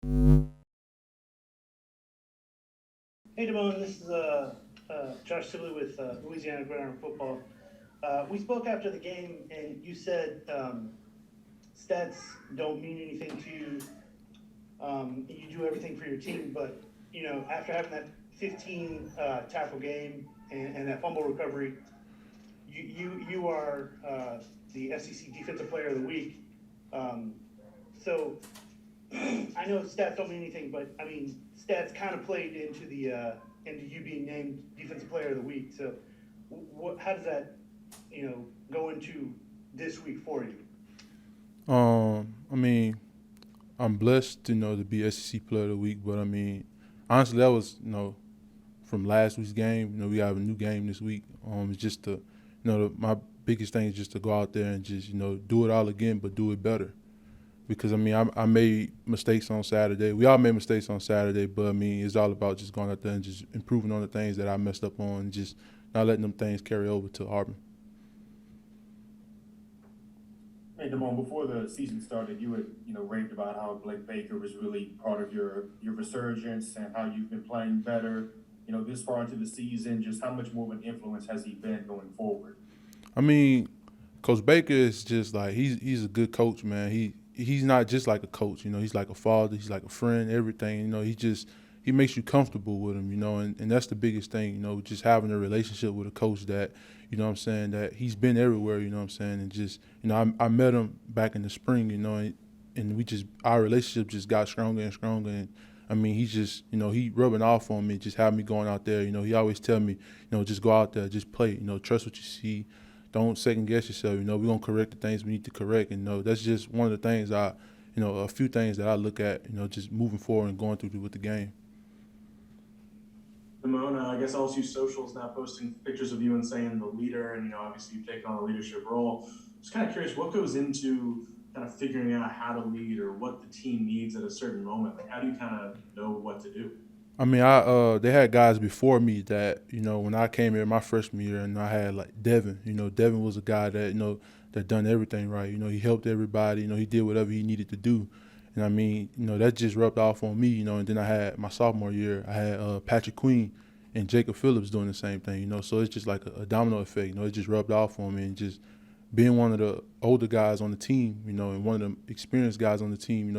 Hey, Damone, this is Josh Sibley with Louisiana Gridiron Football. We spoke after the game, and you said stats don't mean anything to you. You do everything for your team, but after having that 15 tackle game and that fumble recovery, you are the SEC Defensive Player of the Week. Um, so I know stats don't mean anything, but I mean stats kind of played into the into you being named Defensive Player of the Week. So, how does that go into this week for you? I mean, I'm blessed, to be SEC Player of the Week, but I mean, honestly, that was, from last week's game. We have a new game this week. It's just my biggest thing is just to go out there and just, do it all again, but do it better. Because I mean, I made mistakes on Saturday. We all made mistakes on Saturday, but I mean, it's all about just going out there and just improving on the things that I messed up on, and just not letting them things carry over to Auburn. Hey, Damone, before the season started, you had, raved about how Blake Baker was really part of your resurgence and how you've been playing better, this far into the season. Just how much more of an influence has he been going forward? I mean, Coach Baker is just like he's a good coach, man. He's not just like a coach, he's like a father, he's like a friend, everything. He makes you comfortable with him, and that's the biggest thing, just having a relationship with a coach that, what I'm saying, that he's been everywhere, what I'm saying, and just, I met him back in the spring, and we just our relationship just got stronger and stronger, and I mean, he's just, he rubbing off on me, just having me going out there. He always tell me, just go out there, just play, trust what you see, don't second guess yourself. We're gonna correct the things we need to correct, and that's just one of the things a few things that I look at, just moving forward and going through with the game. Damone, I guess LSU Social is now posting pictures of you and saying the leader, and obviously you've taken on a leadership role. Just kind of curious, what goes into kind of figuring out how to lead or what the team needs at a certain moment? Like, how do you kind of know what to do? I mean, I they had guys before me that, when I came here my freshman year, and I had like Devin. Devin was a guy that, that done everything right. He helped everybody. He did whatever he needed to do. And I mean, that just rubbed off on me. And then I had my sophomore year, I had Patrick Queen and Jacob Phillips doing the same thing. So it's just like a domino effect. It just rubbed off on me, and just being one of the older guys on the team, and one of the experienced guys on the team,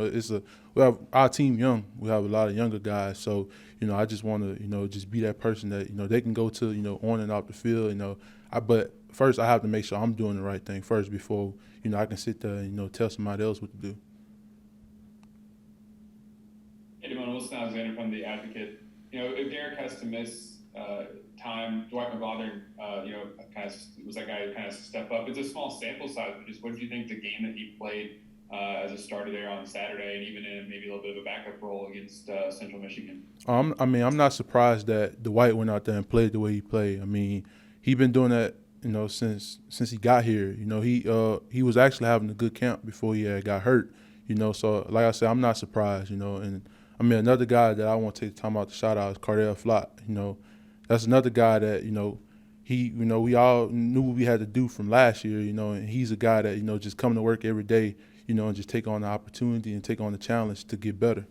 we have our team young. We have a lot of younger guys, so I just want to, just be that person that they can go to, on and off the field, but first I have to make sure I'm doing the right thing first before I can sit there and tell somebody else what to do. Hey, Damone, Wilson Alexander from The Advocate. If Derek has to miss time, Dwight McGlothern, kind of was that guy who kind of step up. It's a small sample size, but just what did you think the game that he played as a starter there on Saturday, and even in maybe a little bit of a backup role against Central Michigan? I mean, I'm not surprised that Dwight went out there and played the way he played. I mean, he been doing that, since he got here. He was actually having a good camp before he had got hurt. So like I said, I'm not surprised. And I mean, another guy that I want to take the time out to shout out is Cardell Flott. That's another guy that we all knew what we had to do from last year. And he's a guy that just come to work every day, and just take on the opportunity and take on the challenge to get better.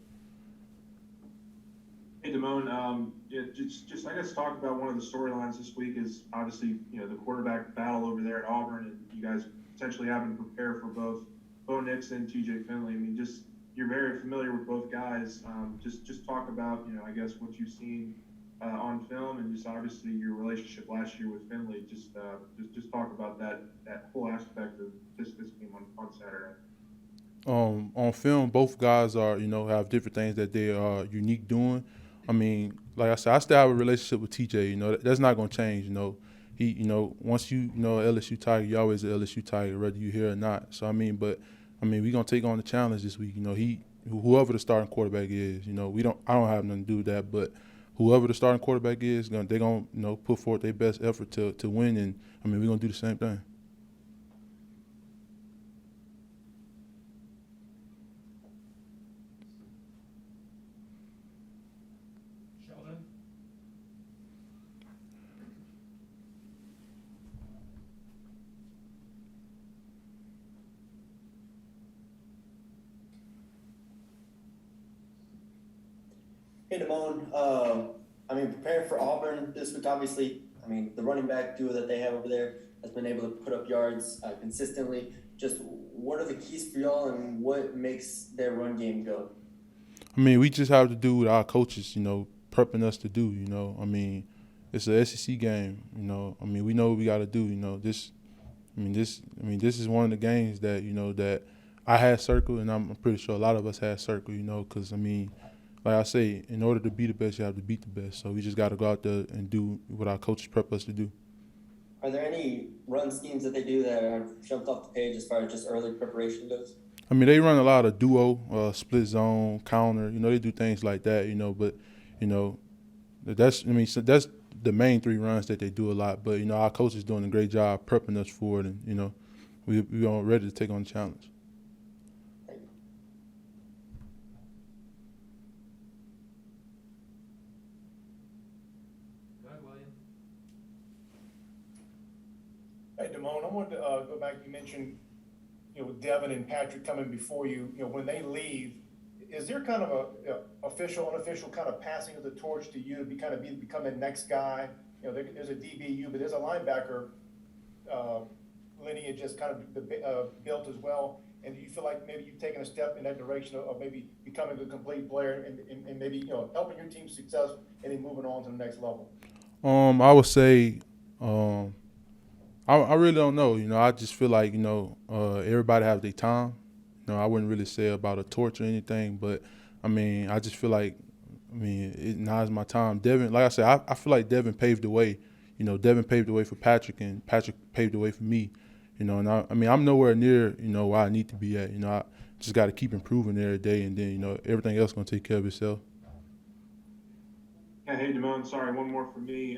Hey, Damone, yeah, just I guess talk about one of the storylines this week is obviously the quarterback battle over there at Auburn, and you guys potentially having to prepare for both Bo Nix and T.J. Finley. I mean, just you're very familiar with both guys. Just talk about I guess what you've seen on film, and just obviously your relationship last year with Finley. Just talk about that whole aspect of this game on Saturday. On film, both guys are have different things that they are unique doing. I mean, like I said, I still have a relationship with TJ. That's not gonna change. He once LSU Tiger, you always an LSU Tiger, whether you here or not. So I mean, but I mean, we gonna take on the challenge this week. Whoever the starting quarterback is, I don't have nothing to do with that, but whoever the starting quarterback is, they're gonna put forth their best effort to win, and I mean, we're gonna do the same thing. Sheldon? Hey, Damone. Preparing for Auburn this week, obviously, the running back duo that they have over there has been able to put up yards consistently. Just what are the keys for y'all and what makes their run game go? I mean, we just have to do what our coaches, prepping us to do. It's a SEC game. We know what we got to do. This is one of the games that that I had circled, and I'm pretty sure a lot of us had circled. Because like I say, in order to be the best, you have to beat the best. So we just got to go out there and do what our coaches prep us to do. Are there any run schemes that they do that have jumped off the page as far as just early preparation goes? They run a lot of duo, split zone, counter. They do things like that. But so that's the main three runs that they do a lot. But our coach is doing a great job prepping us for it, and we are ready to take on the challenge. Thank you. Go ahead, William. Hey, Damone, I wanted to go back. You mentioned, with Devin and Patrick coming before you, when they leave, is there kind of a official, unofficial kind of passing of the torch to you to become the next guy? There's a DBU, but there's a linebacker lineage just kind of built as well. And do you feel like maybe you've taken a step in that direction of maybe becoming a complete player and maybe, helping your team's success and then moving on to the next level? I would say, I really don't know. I just feel like everybody have their time. I wouldn't really say about a torch or anything, but I just feel like now is my time. Devin, like I said, I feel like Devin paved the way. Devin paved the way for Patrick, and Patrick paved the way for me. And I'm nowhere near where I need to be at. I just got to keep improving every day, and then everything else gonna take care of itself. Yeah, hey, Damone, sorry, one more from me.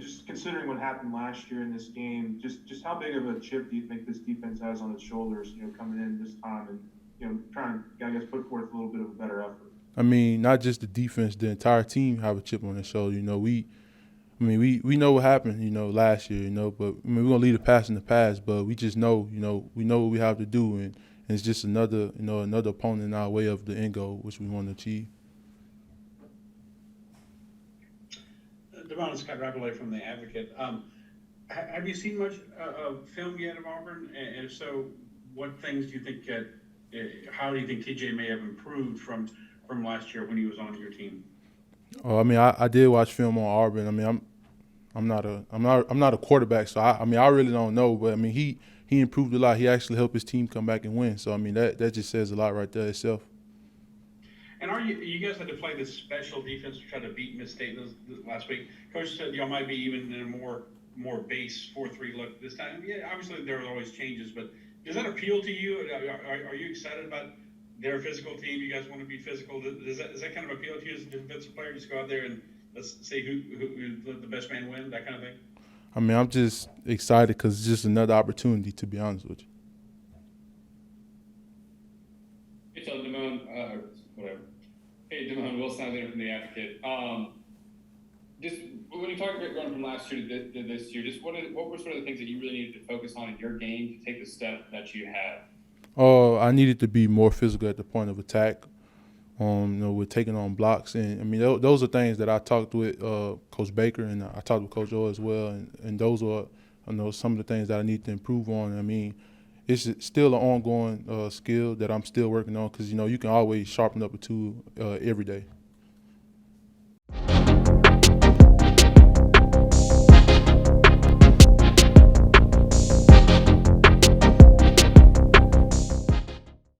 Just considering what happened last year in this game, just how big of a chip do you think this defense has on its shoulders, coming in this time and, trying to, I guess, put forth a little bit of a better effort? Not just the defense, the entire team have a chip on their shoulder. We know what happened, last year, but we're gonna leave the past in the past, but we just know, we know what we have to do, and it's just another opponent in our way of the end goal, which we want to achieve. Devon, Scott Rappelay from The Advocate. Have you seen much of film yet of Auburn? And if so, what things do you think, how do you think TJ may have improved from last year when he was on your team? I did watch film on Auburn. I'm not a quarterback, so I really don't know, but he improved a lot. He actually helped his team come back and win. So that just says a lot right there itself. And you guys had to play this special defense to try to beat Miss State last week. Coach said y'all might be even in a more base 4-3 look this time. Yeah, obviously there are always changes, but does that appeal to you? Are you excited about their physical team? You guys want to be physical? Does that kind of appeal to you as a defensive player? Just go out there and let's say who the best man win, that kind of thing? I'm just excited because it's just another opportunity, to be honest with you. Hey, so Damone, whatever. Hey, Damone, Will Alexander from The Advocate. Just when you talk about going from last year to this year, just what were sort of the things that you really needed to focus on in your game to take the step that you had? I needed to be more physical at the point of attack. With taking on blocks, and those are things that I talked with Coach Baker, and I talked with Coach O as well, and those are some of the things that I need to improve on. It's still an ongoing skill that I'm still working on because you can always sharpen up a tool every day.